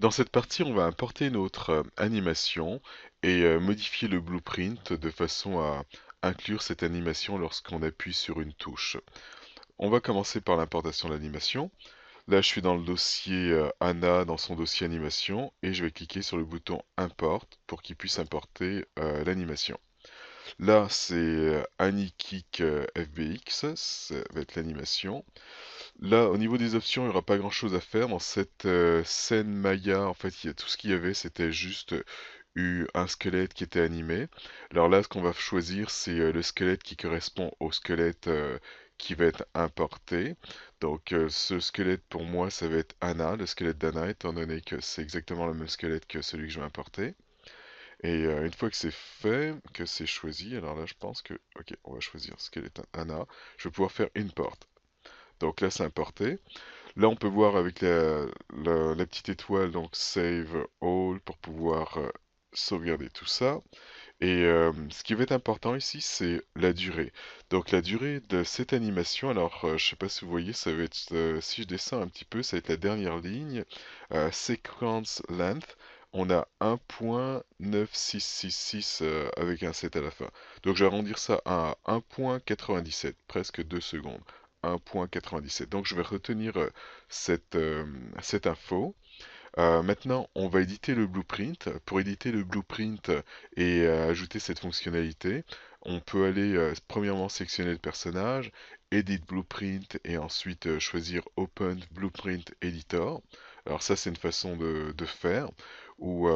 Dans cette partie, on va importer notre animation et modifier le blueprint de façon à inclure cette animation lorsqu'on appuie sur une touche. On va commencer par l'importation de l'animation. Là, je suis dans le dossier Anna, dans son dossier animation, et je vais cliquer sur le bouton Import pour qu'il puisse importer l'animation. Là, c'est AnyKick FBX, ça va être l'animation. Là, au niveau des options, il n'y aura pas grand-chose à faire. Dans cette scène Maya, en fait, il y a tout ce qu'il y avait, c'était juste eu un squelette qui était animé. Alors là, ce qu'on va choisir, c'est le squelette qui correspond au squelette qui va être importé. Donc, ce squelette, pour moi, ça va être Anna, le squelette d'Anna, étant donné que c'est exactement le même squelette que celui que je vais importer. Et une fois que c'est fait, que c'est choisi, alors là, je pense que, ok, on va choisir squelette Anna. Je vais pouvoir faire import. Donc là, c'est importé. Là, on peut voir avec la petite étoile, donc Save All, pour pouvoir sauvegarder tout ça. Et ce qui va être important ici, c'est la durée. Donc la durée de cette animation, alors je sais pas si vous voyez, ça va être, si je descends un petit peu, ça va être la dernière ligne, Sequence Length. On a 1.9666 avec un 7 à la fin. Donc je vais arrondir ça à 1.97, presque 2 secondes. 1.97. Donc je vais retenir cette info. Maintenant, on va éditer le blueprint. Pour éditer le blueprint et ajouter cette fonctionnalité, on peut aller premièrement sélectionner le personnage, Edit Blueprint et ensuite choisir Open Blueprint Editor. Alors ça, c'est une façon de faire. Ou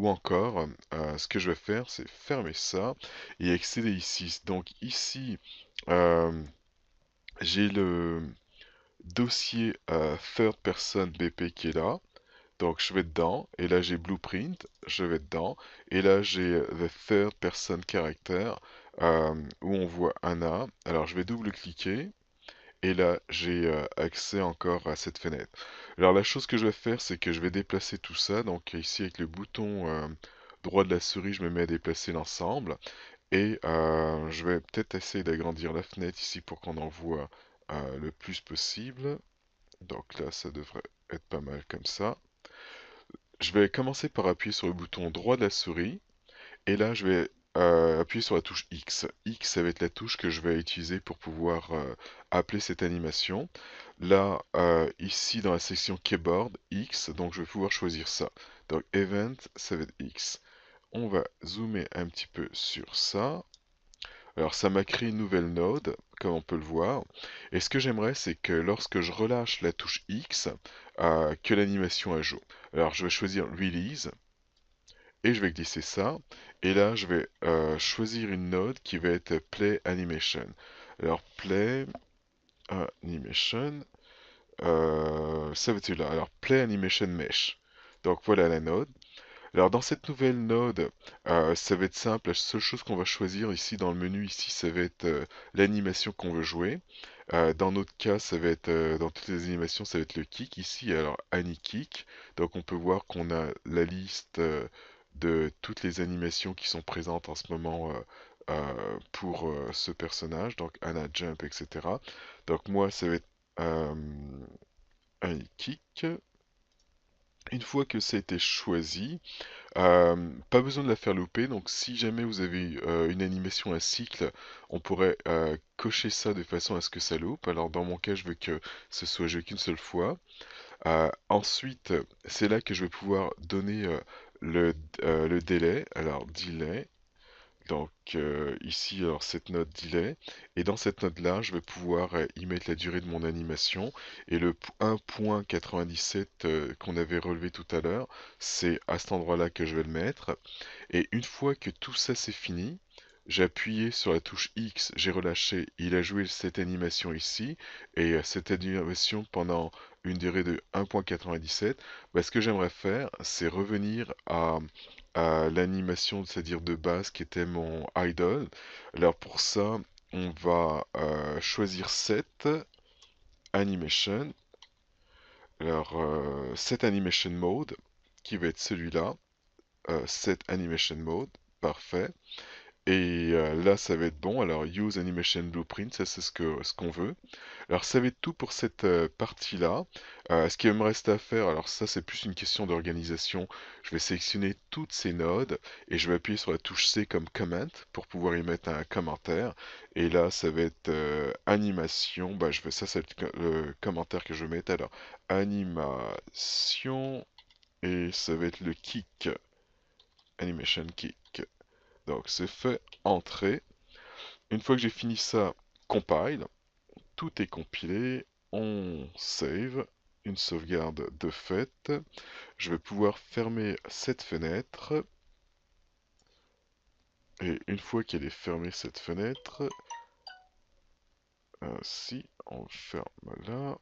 encore, ce que je vais faire, c'est fermer ça et accéder ici. Donc ici, euh, j'ai le dossier Third Person BP qui est là. Donc je vais dedans, et là j'ai Blueprint, je vais dedans, et là j'ai the third person character, où on voit Anna. Alors je vais double-cliquer, et là j'ai accès encore à cette fenêtre. Alors la chose que je vais faire, c'est que je vais déplacer tout ça. Donc ici avec le bouton droit de la souris, je me mets à déplacer l'ensemble, et je vais peut-être essayer d'agrandir la fenêtre ici pour qu'on en voit le plus possible. Donc là ça devrait être pas mal comme ça. Je vais commencer par appuyer sur le bouton droit de la souris et là je vais appuyer sur la touche X. X, ça va être la touche que je vais utiliser pour pouvoir appeler cette animation. Là, ici dans la section Keyboard, X, donc je vais pouvoir choisir ça. Donc Event, ça va être X. On va zoomer un petit peu sur ça. Alors ça m'a créé une nouvelle node, comme on peut le voir. Et ce que j'aimerais, c'est que lorsque je relâche la touche X, que l'animation a joue. Alors je vais choisir Release et je vais glisser ça. Et là, je vais choisir une node qui va être Play Animation. Alors Play Animation, ça va être là. Alors Play Animation Mesh. Donc voilà la node. Alors dans cette nouvelle node, ça va être simple. La seule chose qu'on va choisir ici dans le menu, ici, ça va être l'animation qu'on veut jouer. Dans notre cas, ça va être dans toutes les animations, ça va être le kick ici. Alors AnyKick. Donc on peut voir qu'on a la liste de toutes les animations qui sont présentes en ce moment pour ce personnage. Donc Anna Jump, etc. Donc moi, ça va être euh, AnyKick. Une fois que ça a été choisi, pas besoin de la faire louper, donc si jamais vous avez une animation à cycle, on pourrait cocher ça de façon à ce que ça loupe. Alors dans mon cas, je veux que ce soit joué qu'une seule fois. Ensuite, c'est là que je vais pouvoir donner le délai. Alors delay, donc ici, alors cette note delay, et dans cette note-là, je vais pouvoir y mettre la durée de mon animation, et le 1.97 qu'on avait relevé tout à l'heure, c'est à cet endroit-là que je vais le mettre. Et une fois que tout ça c'est fini, j'ai appuyé sur la touche X, j'ai relâché, il a joué cette animation ici, et cette animation pendant une durée de 1.97. Bah, ce que j'aimerais faire, c'est revenir à l'animation, c'est-à-dire de base, qui était mon idol. Alors pour ça, on va choisir Set Animation. Alors Set Animation Mode, qui va être celui-là. Set Animation Mode, parfait. Et là, ça va être bon. Alors, Use Animation Blueprint, ça c'est ce qu'on veut. Alors, ça va être tout pour cette partie-là. Ce qui me reste à faire, alors ça c'est plus une question d'organisation. Je vais sélectionner toutes ces nodes et je vais appuyer sur la touche C comme comment pour pouvoir y mettre un commentaire. Et là, ça va être animation. Bah, ça c'est le commentaire que je vais mettre. Alors, animation et ça va être le kick. Animation kick. Donc, c'est fait. Entrée. Une fois que j'ai fini ça, compile. Tout est compilé, on save, une sauvegarde de fait. Je vais pouvoir fermer cette fenêtre. Et une fois qu'elle est fermée cette fenêtre, ainsi, on ferme là.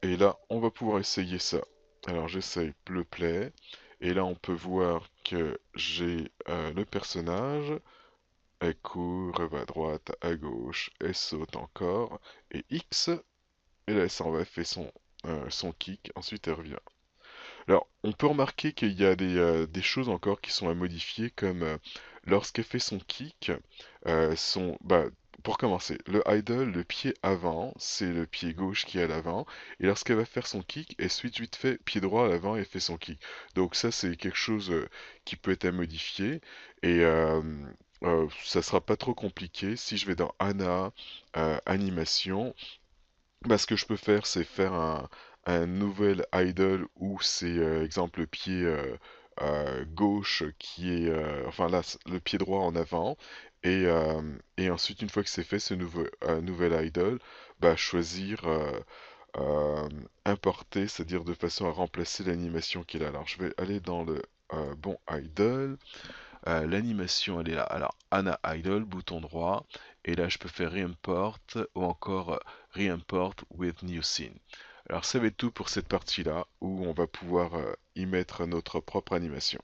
Et là, on va pouvoir essayer ça. Alors j'essaye le play. Et là, on peut voir que j'ai le personnage. Elle court, elle va à droite, à gauche, elle saute encore. Et X, et là, elle s'en va, elle fait son kick, ensuite elle revient. Alors, on peut remarquer qu'il y a des choses encore qui sont à modifier, comme lorsqu'elle fait son kick, bah, pour commencer, le idle, le pied avant, c'est le pied gauche qui est à l'avant, et lorsqu'elle va faire son kick, elle switch vite fait pied droit à l'avant et fait son kick. Donc ça, c'est quelque chose qui peut être à modifier, et ça sera pas trop compliqué. Si je vais dans Anna, animation, bah, ce que je peux faire, c'est faire un nouvel idle où c'est, exemple, le pied gauche qui est, enfin là, le pied droit en avant. Et ensuite, une fois que c'est fait, ce nouvel idle, bah, choisir importer, c'est-à-dire de façon à remplacer l'animation qui est là. Alors, je vais aller dans le bon idle. L'animation, elle est là. Alors, Anna Idle, bouton droit. Et là, je peux faire Reimport ou encore Reimport with New Scene. Alors, ça va être tout pour cette partie-là où on va pouvoir y mettre notre propre animation.